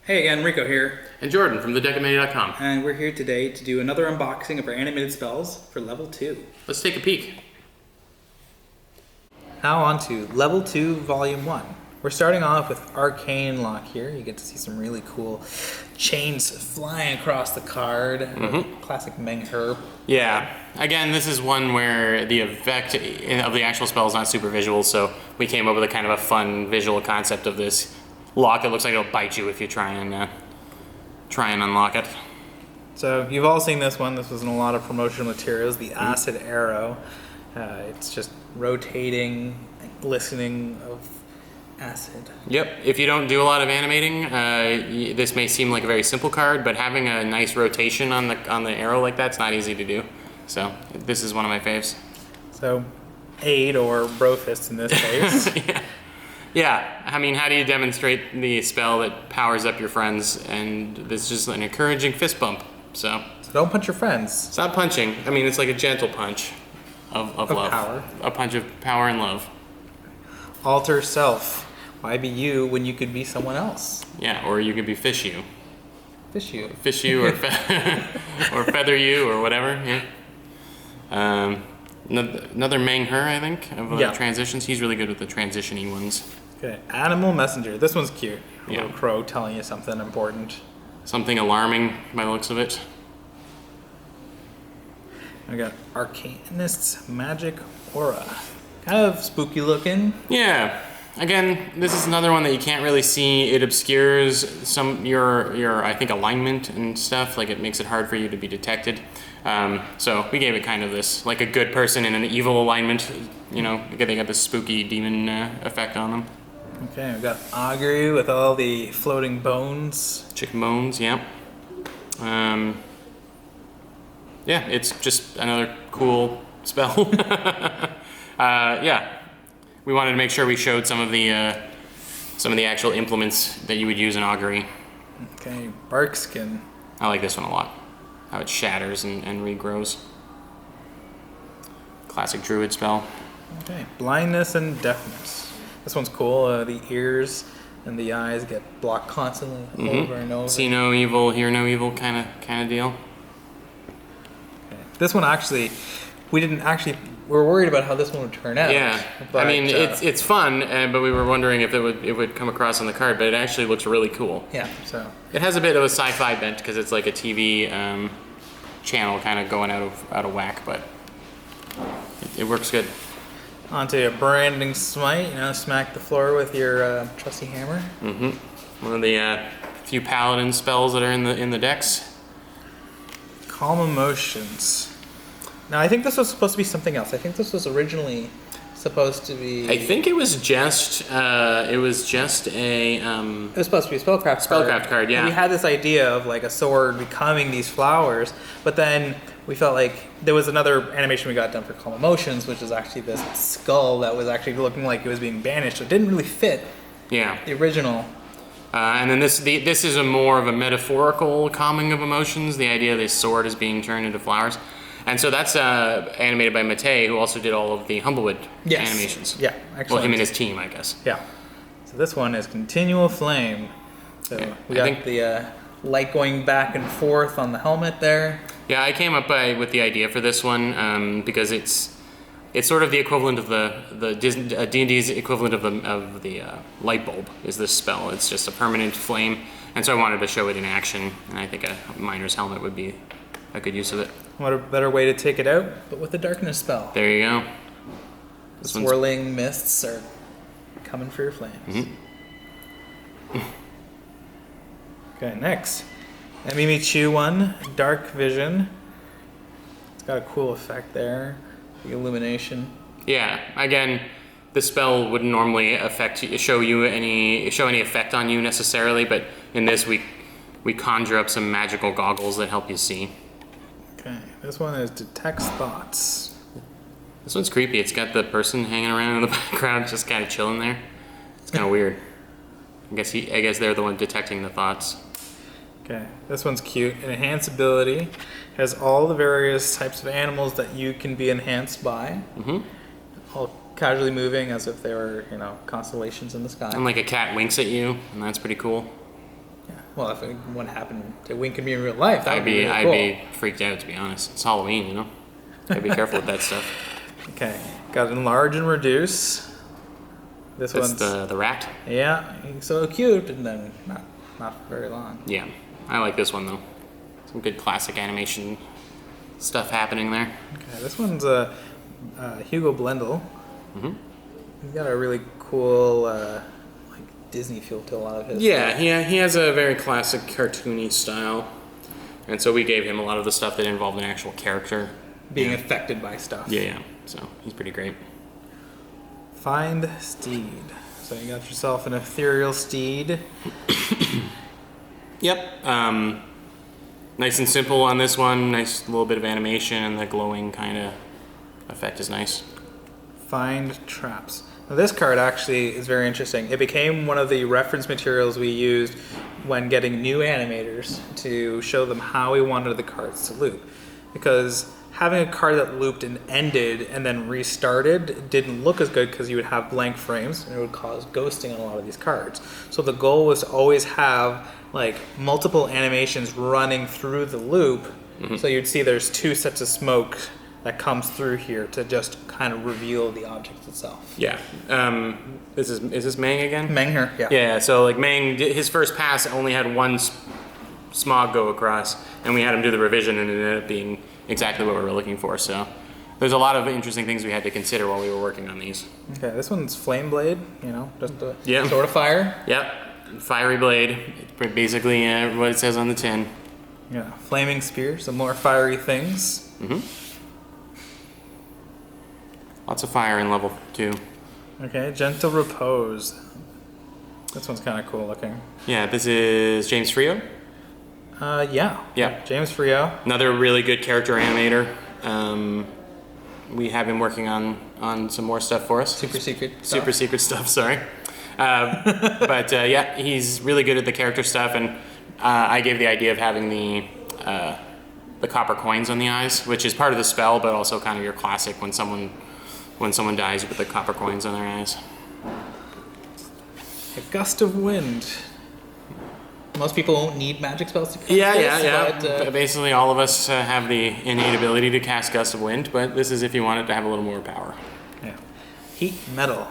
Hey again, Rico here. And Jordan from thedecamania.com. And we're here today to do another unboxing of our animated spells for level 2. Let's take a peek. Now on to level 2, volume 1. We're starting off with Arcane Lock here. You get to see some really cool chains flying across the card. Classic Meng Herb. Yeah, again, this is one where the effect of the actual spell is not super visual, so we came up with a kind of a fun visual concept of this lock. It looks like it'll bite you if you try and unlock it. So you've all seen this one. This was in a lot of promotional materials. The Acid Arrow. It's just rotating, glistening of acid. Yep. If you don't do a lot of animating, this may seem like a very simple card, but having a nice rotation on the arrow like that's not easy to do. So this is one of my faves. So aid or brofist in this case. Yeah, I mean, how do you demonstrate the spell that powers up your friends? And this is just an encouraging fist bump. So don't punch your friends. It's not punching. I mean, it's like a gentle punch of love. Power. A punch of power and love. Alter self. Why be you when you could be someone else? Yeah, or you could be fish you. Fish you. Fish you or, or feather you or whatever. Yeah. Another Meng Her, I think, of transitions. He's really good with the transition-y ones. Okay, Animal Messenger. This one's cute. A Yeah. little crow telling you something important. Something alarming by the looks of it. I got Arcane Mists Magic Aura. Kind of spooky looking. Yeah. Again, this is another one that you can't really see. It obscures your I think alignment and stuff. Like it makes it hard for you to be detected. So we gave it kind of this, like a good person in an evil alignment. You know, they got this spooky demon effect on them. Okay, we've got Augury with all the floating bones. Chicken bones, yeah. Yeah, it's just another cool spell. Yeah. We wanted to make sure we showed some of the actual implements that you would use in augury. Okay, Barkskin. I like this one a lot. How it shatters and regrows. Classic druid spell. Okay, Blindness and Deafness. This one's cool. The ears and the eyes get blocked constantly over and over. See no evil, hear no evil kind of deal. Okay. This one actually, we were worried about how this one would turn out. Yeah, but, I mean it's fun, but we were wondering if it would come across on the card, but it actually looks really cool. Yeah, so it has a bit of a sci-fi bent because it's like a TV channel kind of going out of whack, but it works good. Onto a Branding Smite. Smack the floor with your trusty hammer. One of the few paladin spells that are in the decks. Calm Emotions. Now, I think this was supposed to be something else. I think this was originally supposed to be... I think it was just a... It was supposed to be a spellcraft card. Spellcraft card, yeah. And we had this idea of like a sword becoming these flowers, but then we felt like there was another animation we got done for Calm Emotions, which is actually this skull that was actually looking like it was being banished. So it didn't really fit the original. And then this is more of a metaphorical calming of emotions. The idea this sword is being turned into flowers. And so that's animated by Matei, who also did all of the Humblewood animations. Yeah, excellent. Well, him and his team, I guess. Yeah. So this one is Continual Flame. So we got the light going back and forth on the helmet there. Yeah, I came up with the idea for this one because it's sort of the equivalent of the D&D's equivalent of the light bulb is this spell. It's just a permanent flame, and so I wanted to show it in action, and I think a miner's helmet would be a good use of it. What a better way to take it out, but with the darkness spell. There you go. Swirling mists are coming for your flames. Okay, next. Mimichu one, Dark Vision. It's got a cool effect there. The illumination. Yeah, again, the spell wouldn't normally show any effect on you necessarily, but in this we conjure up some magical goggles that help you see. Okay, this one is Detects Thoughts. This one's creepy. It's got the person hanging around in the background, just kind of chilling there. It's kind of weird. I guess they're the one detecting the thoughts. Okay, this one's cute. An enhance ability has all the various types of animals that you can be enhanced by. All casually moving as if they were, constellations in the sky. And like a cat winks at you, and that's pretty cool. Yeah. Well, if what happened to Wink and me in real life, that would I'd be really I'd cool. be freaked out, to be honest. It's Halloween, you know. Gotta be careful with that stuff. Okay, got enlarge and reduce. This That's one's the rat. yeah, he's so cute, and then not very long. Yeah, I like this one though. Some good classic animation stuff happening there. Okay, this one's Hugo Blendl. Mm-hmm. He's got a really cool like Disney feel to a lot of his. Yeah, he has a very classic cartoony style, and so we gave him a lot of the stuff that involved an actual character being affected by stuff. Yeah. So he's pretty great. Find steed. So you got yourself an ethereal steed. Yep. Nice and simple on this one. Nice little bit of animation, and the glowing kind of effect is nice. Find traps. Now this card actually is very interesting. It became one of the reference materials we used when getting new animators to show them how we wanted the cards to loop. Because having a card that looped and ended and then restarted didn't look as good because you would have blank frames and it would cause ghosting on a lot of these cards. So the goal was to always have like multiple animations running through the loop. Mm-hmm. So you'd see there's two sets of smoke that comes through here to just kind of reveal the object itself. Yeah. Is this Mang again? Mang here, yeah. Yeah, so like Mang, his first pass only had one smog go across, and we had him do the revision, and it ended up being exactly what we were looking for. So there's a lot of interesting things we had to consider while we were working on these. Okay, this one's Flame Blade, you know, just a Yeah. sword of fire. Yep, fiery blade, basically what it says on the tin. Yeah, Flaming Spear, some more fiery things. Mm-hmm. Lots of fire in level 2. Okay, Gentle Repose. This one's kind of cool looking. Yeah, this is James Frio. Yeah. Yeah. James Frio. Another really good character animator. We have him working on some more stuff for us. Super secret Stuff, sorry. But yeah, he's really good at the character stuff, and I gave the idea of having the copper coins on the eyes, which is part of the spell, but also kind of your classic when someone dies, you put the copper coins on their eyes. A Gust of Wind. Most people don't need magic spells to cast Yeah. this, but, Basically, all of us have the innate ability to cast Gust of Wind, but this is if you want it to have a little more power. yeah. Heat Metal.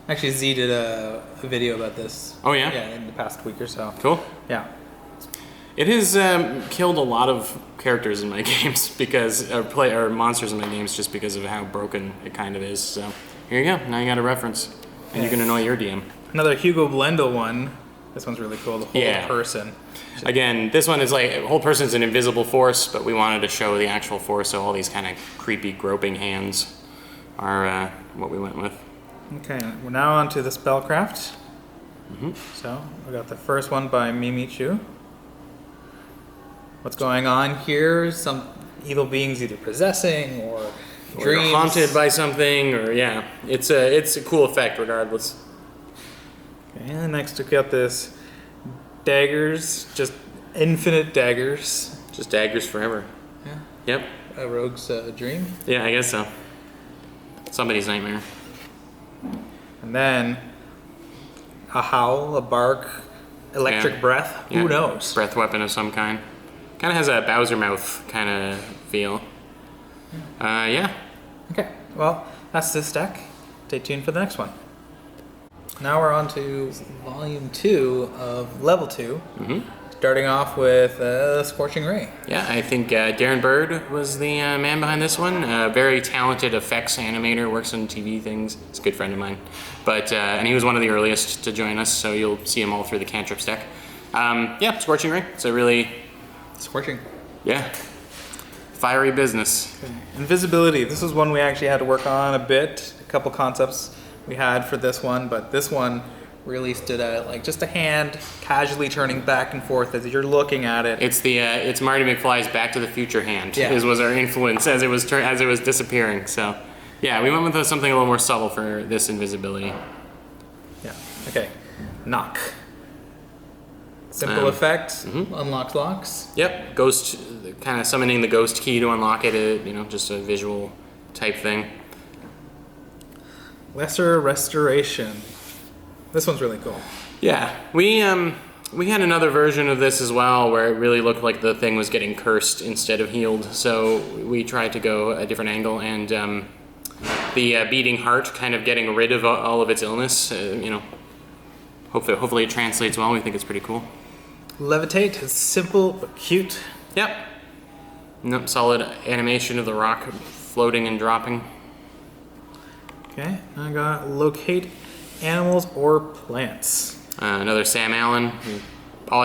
Actually, Z did a video about this. Oh, yeah? Yeah, in the past week or so. Cool. Yeah. It has killed a lot of characters in my games because, or monsters in my games just because of how broken it kind of is. So here you go. Now you got a reference, and you can annoy your DM. Another Hugo Blendl one. This one's really cool. The whole person. Again, this one is like whole person's an invisible force, but we wanted to show the actual force, so all these kind of creepy groping hands are what we went with. Okay, we're now on to the Spellcraft. Mm-hmm. So we got the first one by Mimichu. What's going on here? Some evil beings either possessing or dreams. You're haunted by something, or yeah, it's a cool effect regardless. Okay, and next we got this daggers, just infinite daggers. Just daggers forever. Yeah. Yep. A rogue's dream. Yeah, I guess so. Somebody's nightmare. And then a howl, a bark, electric breath. Who knows? Breath weapon of some kind. Kind of has a Bowser mouth kind of feel. Yeah. Okay, well, that's this deck. Stay tuned for the next one. Now we're on to volume 2 of level 2. Mm-hmm. Starting off with Scorching Ray. Yeah, I think Darren Bird was the man behind this one. Very talented effects animator, works on TV things. He's a good friend of mine. But and he was one of the earliest to join us, so you'll see him all through the cantrips deck. Yeah, Scorching Ray. It's a really... Scorching. Yeah. Fiery business. Okay. Invisibility. This was one we actually had to work on a bit. A couple concepts we had for this one, but this one really stood out. Like just a hand casually turning back and forth as you're looking at it. It's Marty McFly's Back to the Future hand. Yeah. Was our influence as it was disappearing. So, yeah, we went with something a little more subtle for this invisibility. Yeah. Okay. Knock. Simple effect. Mm-hmm. Unlocks locks. Yep. Ghost, kind of summoning the ghost key to unlock it. Just a visual type thing. Lesser Restoration. This one's really cool. Yeah, we We had another version of this as well where it really looked like the thing was getting cursed instead of healed. So we tried to go a different angle, and the beating heart kind of getting rid of all of its illness. You know, hopefully it translates well. We think it's pretty cool. Levitate is simple but cute. Yep. Nope, solid animation of the rock floating and dropping. Okay, I got locate animals or plants. Another Sam Allen.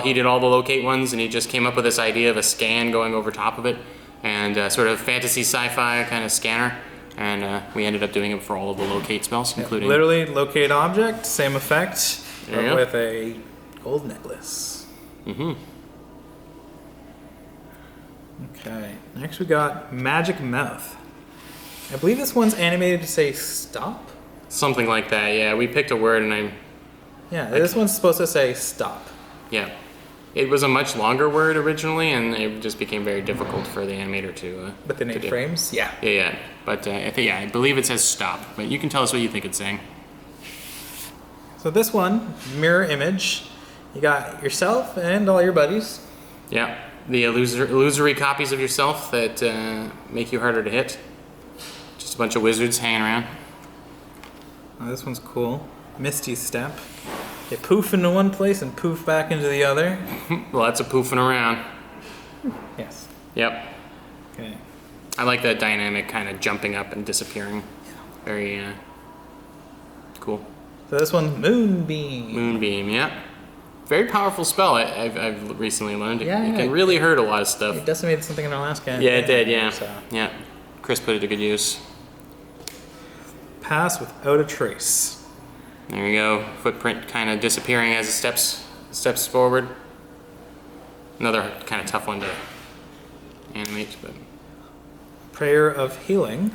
He did all the locate ones, and he just came up with this idea of a scan going over top of it, and sort of fantasy sci-fi kind of scanner. And we ended up doing it for all of the locate spells, including... Literally, locate object, same effect, There you but go. with a gold necklace. Mm-hmm. Okay, next we got Magic Mouth. I believe this one's animated to say stop. Something like that, yeah. We picked a word, and Yeah, this one's supposed to say stop. yeah. It was a much longer word originally, and it just became very difficult for the animator to Within to 8 do. frames? Yeah. Yeah. But I believe it says stop. But you can tell us what you think it's saying. So this one, mirror image. You got yourself and all your buddies. Yeah. The illusory copies of yourself that make you harder to hit. Just a bunch of wizards hanging around. Oh, this one's cool. Misty Step. They poof into one place and poof back into the other. Lots of poofing around. Yes. Yep. Okay. I like that dynamic kind of jumping up and disappearing. Very cool. So this one's Moonbeam. Moonbeam, yeah. Very powerful spell, I've recently learned. It Yeah, can really hurt a lot of stuff. It decimated something in our last game. Yeah, it did, yeah. So, Yeah. Chris put it to good use. pass without a trace. There you go. Footprint kind of disappearing as it steps forward. Another kind of tough one to animate, but Prayer of Healing.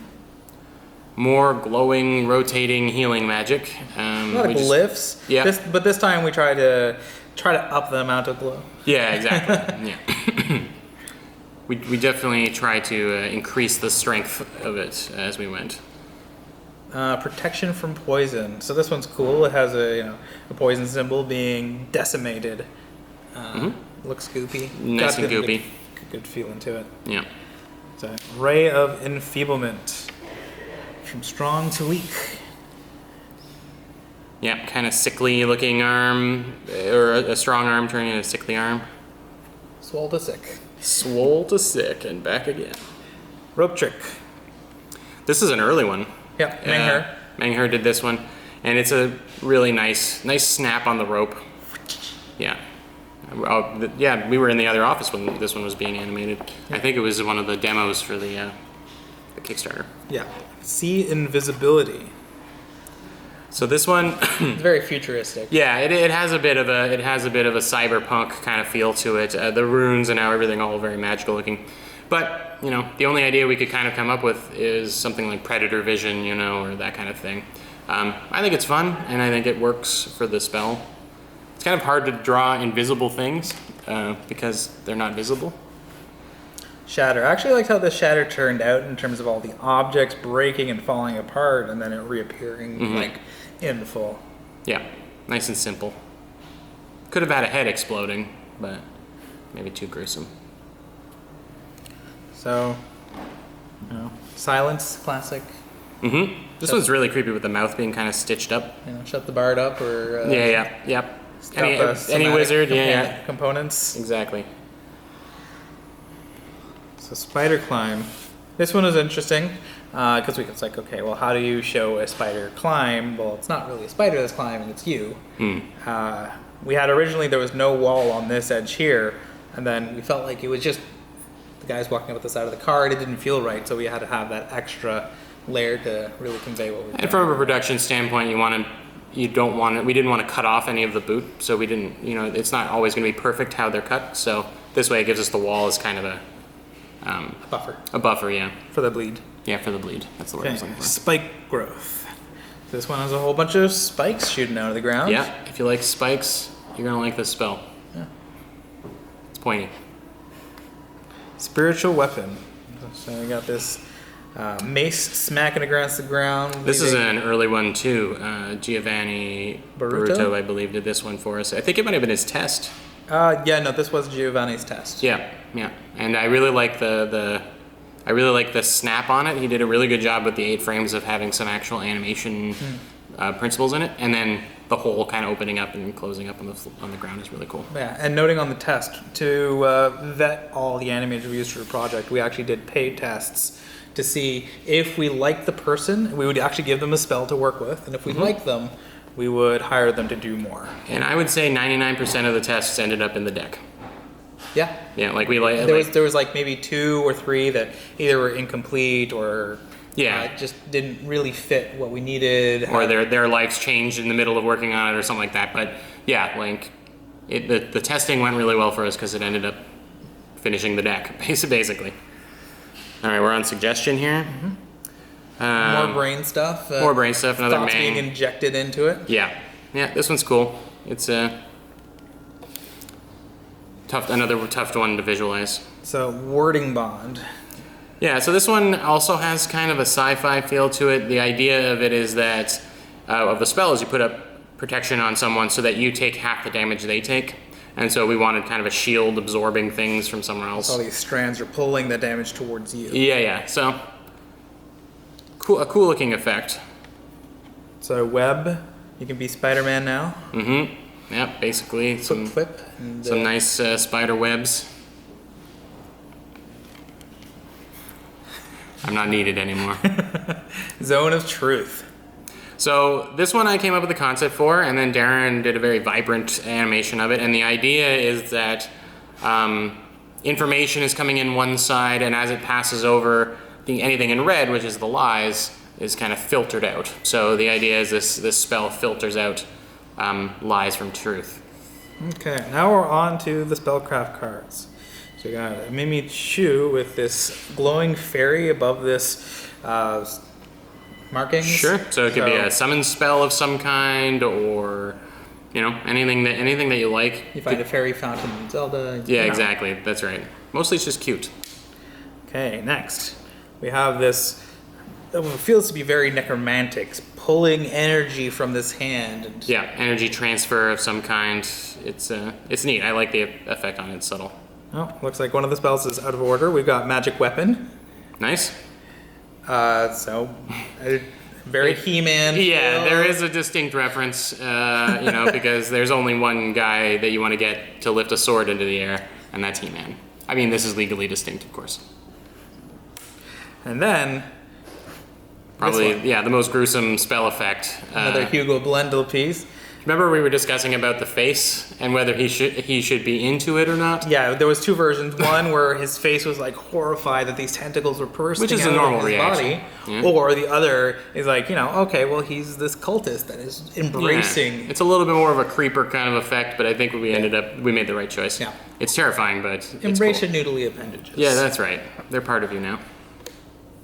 more glowing, rotating, healing magic. A lot of we just- glyphs. Yeah. But this time we try to up the amount of glow. Yeah, exactly. Yeah. We definitely try to increase the strength of it as we went. Protection from poison. So this one's cool. It has a poison symbol being decimated. Looks goopy. Nice and goopy. Good feeling to it. Yeah. It's a ray of enfeeblement. From strong to weak. Yeah, kind of sickly looking arm, or a strong arm turning into a sickly arm. Swole to sick. Swole to sick and back again. Rope trick. This is an early one. Yep, Mengher. Mengher did this one, and it's a really nice snap on the rope. Yeah. Yeah, we were in the other office when this one was being animated. I think it was one of the demos for the Kickstarter. Yeah. See Invisibility. So this one, It's very futuristic. yeah, it has a bit of a cyberpunk kind of feel to it. The runes and how everything all very magical looking. But the only idea we could kind of come up with is something like predator vision, or that kind of thing. I think it's fun, and I think it works for the spell. It's kind of hard to draw invisible things because they're not visible. Shatter. I actually liked how the shatter turned out in terms of all the objects breaking and falling apart and then it reappearing like in full. Yeah, nice and simple. Could have had a head exploding, but maybe too gruesome. So, silence, classic. This one's really creepy with the mouth being kind of stitched up. Shut the bard up or Yep. stop Any the somatic wizard, yeah. components. Exactly. So spider climb. This one is interesting because it's like, okay, well, how do you show a spider climb? Well, it's not really a spider that's climbing; it's you. We had originally there was no wall on this edge here, and then we felt like it was just the guys walking up the side of the car. It didn't feel right, so we had to have that extra layer to really convey what we're And from a production standpoint, we didn't want to cut off any of the boot, so we didn't. It's not always going to be perfect how they're cut. So this way, it gives us the wall as kind of a buffer A buffer, yeah. for the bleed. Yeah, for the bleed. That's the word I was Okay. looking for. Spike growth. This one has a whole bunch of spikes shooting out of the ground. Yeah, if you like spikes, you're gonna like this spell. Yeah. It's pointy. Spiritual weapon. So we got this Mace smacking against the ground. This is an early one too. Giovanni Baruto, I believe, did this one for us. I think it might have been his test. Yeah, no, this was Giovanni's test. Yeah, yeah. And I really like the snap on it. He did a really good job with the 8 frames of having some actual animation principles in it, and then the whole kind of opening up and closing up on the ground is really cool. Yeah, and noting on the test, to vet all the animators we used for the project, we actually did paid tests to see if we liked the person, we would actually give them a spell to work with, and if we liked them, we would hire them to do more. And I would say 99% of the tests ended up in the deck. Yeah. Yeah, like we like. There was like maybe 2 or 3 that either were incomplete or just didn't really fit what we needed. Or their lives changed in the middle of working on it or something like that. But yeah, like the testing went really well for us because it ended up finishing the deck, basically. All right, we're on suggestion here. More brain stuff. More brain stuff. Another thoughts being injected into it. Yeah, this one's cool. It's another tough one to visualize. So wording bond. Yeah, so this one also has kind of a sci-fi feel to it. The idea of it is that of the spell is you put up protection on someone so that you take half the damage they take. And so we wanted kind of a shield absorbing things from somewhere else. All these strands are pulling the damage towards you. Yeah. So a cool looking effect. So web, you can be Spider-Man now. Yep, basically some clip. Some nice spider webs. I'm not needed anymore. Zone of Truth. So this one I came up with the concept for, and then Darren did a very vibrant animation of it. And the idea is that information is coming in one side, and as it passes over, anything in red, which is the lies, is kind of filtered out. So the idea is this spell filters out lies from truth. Okay, now we're on to the spellcraft cards. So we got a Mimi Chu with this glowing fairy above this markings. Sure. So it could be a summon spell of some kind, or anything that you like. You find a fairy fountain in Zelda. Yeah, exactly. That's right. Mostly it's just cute. Okay, next we have this. It feels to be very necromantic, pulling energy from this hand. And yeah, energy transfer of some kind. It's neat. I like the effect on it. It's subtle. Oh, looks like one of the spells is out of order. We've got magic weapon. Nice. Very He-Man. Yeah, there is a distinct reference, because there's only one guy that you want to get to lift a sword into the air, and that's He-Man. I mean, this is legally distinct, of course. And then probably, the most gruesome spell effect. Another Hugo Blendl piece. Remember we were discussing about the face and whether he should be into it or not? Yeah, there was 2 versions. One where his face was like horrified that these tentacles were bursting Which is out a normal of his reaction. body. Yeah. Or the other is like, okay, well, he's this cultist that is embracing. Yeah. It's a little bit more of a creeper kind of effect, but I think we made the right choice. Yeah. It's terrifying, but embrace it's your noodly appendages. Yeah, that's right. They're part of you now.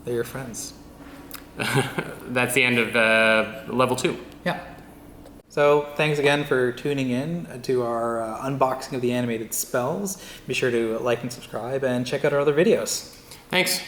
They're your friends. That's the end of level 2. Yeah. So thanks again for tuning in to our unboxing of the animated spells. Be sure to like and subscribe and check out our other videos. Thanks.